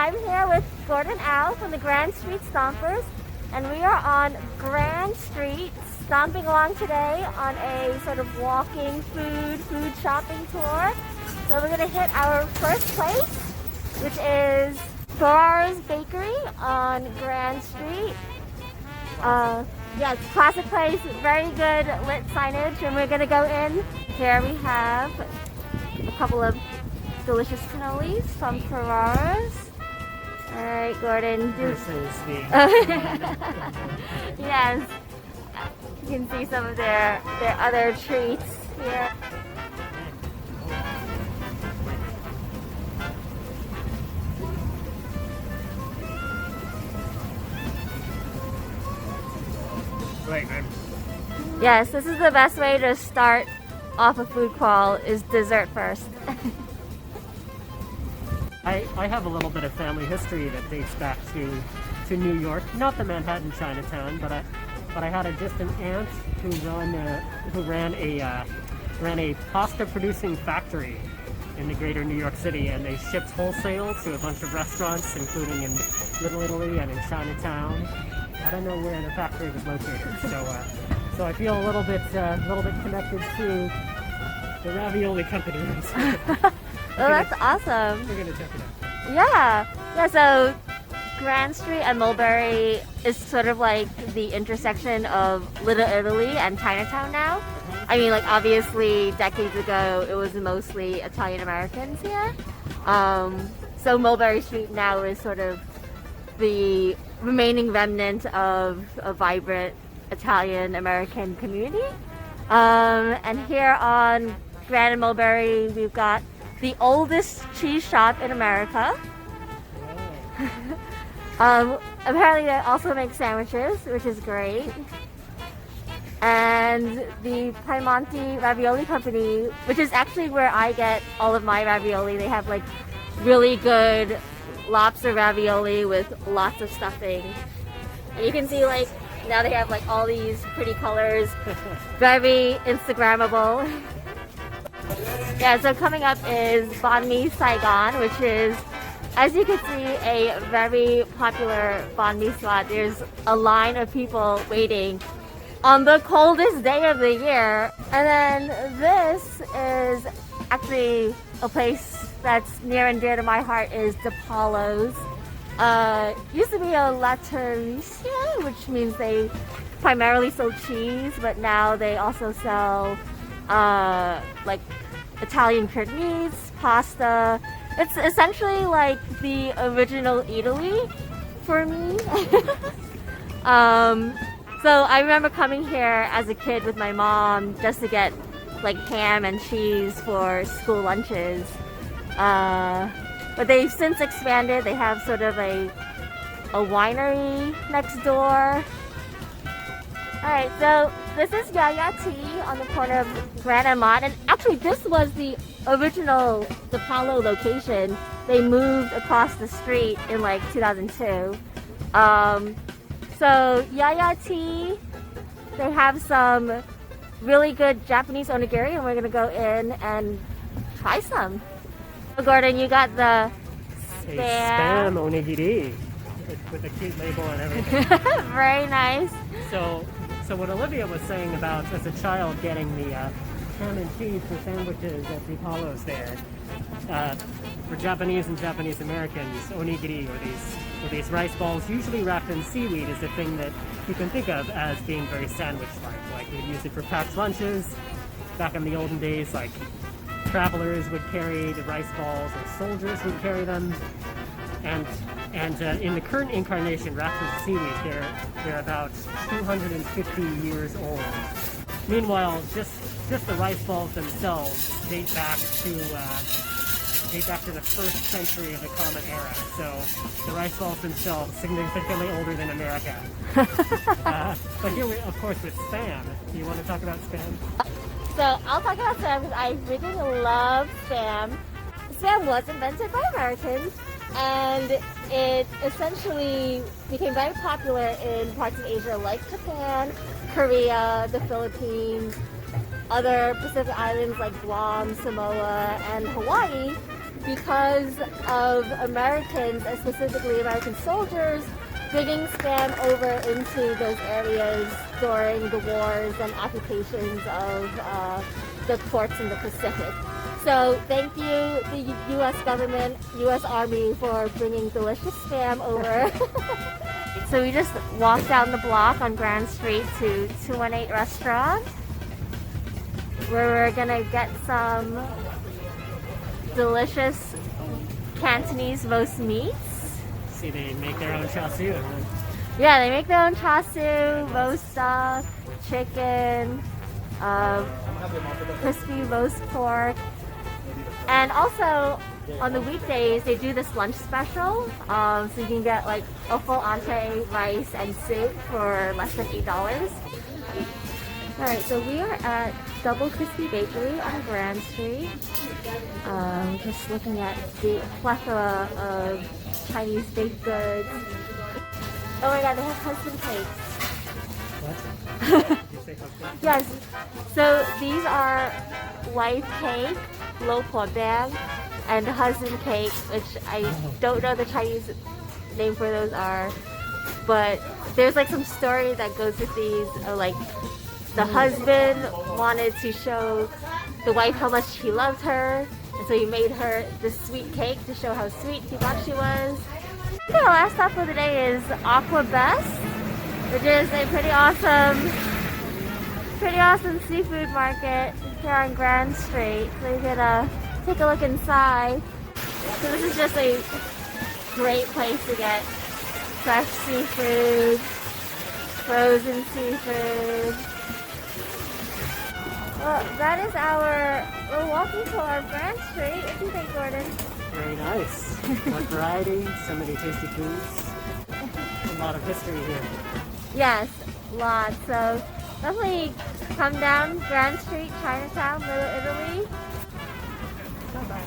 I'm here with Gordon Al from the Grand Street Stompers, and we are on Grand Street stomping along today on a sort of walking food shopping tour. So we're gonna hit our first place, which is Ferrara's Bakery on Grand Street. Yes, classic place, very good lit signage, and we're gonna go in. Here we have a couple of delicious cannolis from Ferrara's. All right, Gordon. This is the yes, you can see some of their other treats here. right, man. Yes, this is the best way to start off a food crawl, is dessert first. I have a little bit of family history that dates back to New York, not the Manhattan Chinatown, but I had a distant aunt who ran a pasta producing factory in the greater New York City, and they shipped wholesale to a bunch of restaurants, including in Little Italy and in Chinatown. I don't know where the factory was located, so I feel a little bit connected to the ravioli company. Oh, that's awesome. We're gonna check it out. Yeah. So Grand Street and Mulberry is sort of like the intersection of Little Italy and Chinatown now. I mean, like, obviously decades ago it was mostly Italian Americans here. So Mulberry Street now is sort of the remaining remnant of a vibrant Italian American community. And here on Grand and Mulberry, we've got the oldest cheese shop in America. Apparently they also make sandwiches, which is great. And the Piemonte Ravioli Company, which is actually where I get all of my ravioli. They have like really good lobster ravioli with lots of stuffing. And you can see, like, now they have like all these pretty colors, very Instagrammable. Yeah, so coming up is Banh Mi Saigon, which is, as you can see, a very popular banh mi spot. There's a line of people waiting on the coldest day of the year. And then this is actually a place that's near and dear to my heart, is DePaulo's. Used to be a Lataricia, which means they primarily sell cheese, but now they also sell like Italian cured meats, pasta. It's essentially like the original Italy for me. So I remember coming here as a kid with my mom just to get like ham and cheese for school lunches. But they've since expanded. They have sort of a winery next door. Alright, so this is Yaya Tea on the corner of Grand and Mott, and actually this was the original DePaulo location. They moved across the street in like 2002. So Yaya Tea, they have some really good Japanese onigiri, and we're gonna go in and try some. So Gordon, you got the spam onigiri with a cute label and everything. Very nice. So what Olivia was saying about, as a child, getting the ham and cheese for sandwiches at DePaulo's there, for Japanese and Japanese Americans, onigiri, or these rice balls usually wrapped in seaweed, is a thing that you can think of as being very sandwich-like. Like, we use it for packed lunches. Back in the olden days, like, travelers would carry the rice balls, or soldiers would carry them. And in the current incarnation, wrapped with seaweed, they're about 250 years old. Meanwhile, just the rice balls themselves date back to the 1st century of the Common Era. So the rice balls themselves significantly older than America. But here we, of course, with spam. Do you want to talk about spam? So I'll talk about spam because I freaking love spam. Spam was invented by Americans, and it essentially became very popular in parts of Asia like Japan, Korea, the Philippines, other Pacific islands like Guam, Samoa, and Hawaii. because of Americans, and specifically American soldiers, bringing Spam over into those areas during the wars and occupations of the ports in the Pacific. So thank you, the U.S. government, U.S. Army, for bringing delicious Spam over. So we just walked down the block on Grand Street to 218 Restaurant, where we're gonna get some delicious Cantonese roast meats. See, they make their own char siu. Yeah, they make their own char siu, roast duck, chicken, crispy roast pork, and also on the weekdays they do this lunch special. So you can get like a full entree, rice, and soup for less than $8. Alright, so we are at Double Crispy Bakery on Grand Street. Just looking at the plethora of Chinese baked goods. Oh my god, they have husband cakes. What? Did you say husband? Yes, so these are wife cake, lo po bang, and husband cake, which I don't know the Chinese name for those are, but there's like some story that goes with these, like the husband wanted to show the wife how much he loved her, and so he made her this sweet cake to show how sweet he thought she was. The last stop of the day is Aqua Best, which is a pretty awesome seafood market here on Grand Street. So you're gonna take a look inside. So this is just a great place to get fresh seafood, frozen seafood. Well, that is we're walking to our Grand Street. What do you think, Gordon? Very nice. What variety, so many tasty foods. A lot of history here. Yes, lots. So definitely come down Grand Street, Chinatown, Little Italy. Not bad.